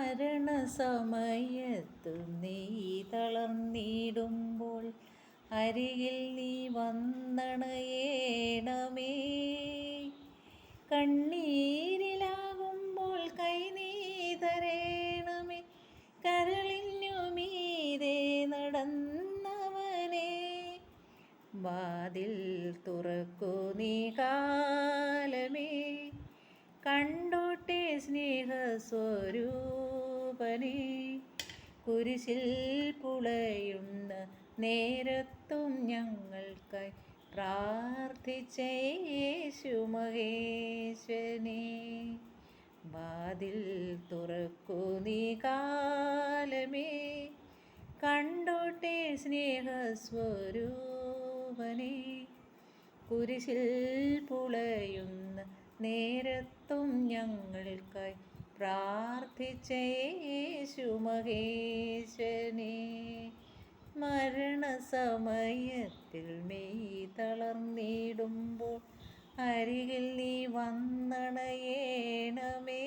മരണസമയത്തു നീ തളർന്നിടുമ്പോൾ അരികിൽ നീ വന്നണയേണമേ. കണ്ണീരിലാകുമ്പോൾ കൈ നീ തരേണമേ. കരളിനു മീതെ നടന്നവനെ വാതിൽ തുറക്കൂ നീ കാലമേ. കണ്ടോട്ടെ സ്നേഹസ്വരൂപനെ കുരിശിൽ പുളയുന്ന നേരത്തും ഞങ്ങൾക്കായി പ്രാർത്ഥിച്ച യേശു മഹേശനെ. വാതിൽ തുറക്കൂ നീ കാലമേ. കണ്ടോട്ടെ സ്നേഹസ്വരൂപനെ കുരിശിൽ പുളയുന്ന നേരത്തും ഞങ്ങൾക്കായി പ്രാർത്ഥിച്ച യേശു മഹേശനെ. മരണസമയത്തിൽ മെയ് തളർന്നിടുമ്പോൾ അരികിൽ നീ വന്നണയേണമേ.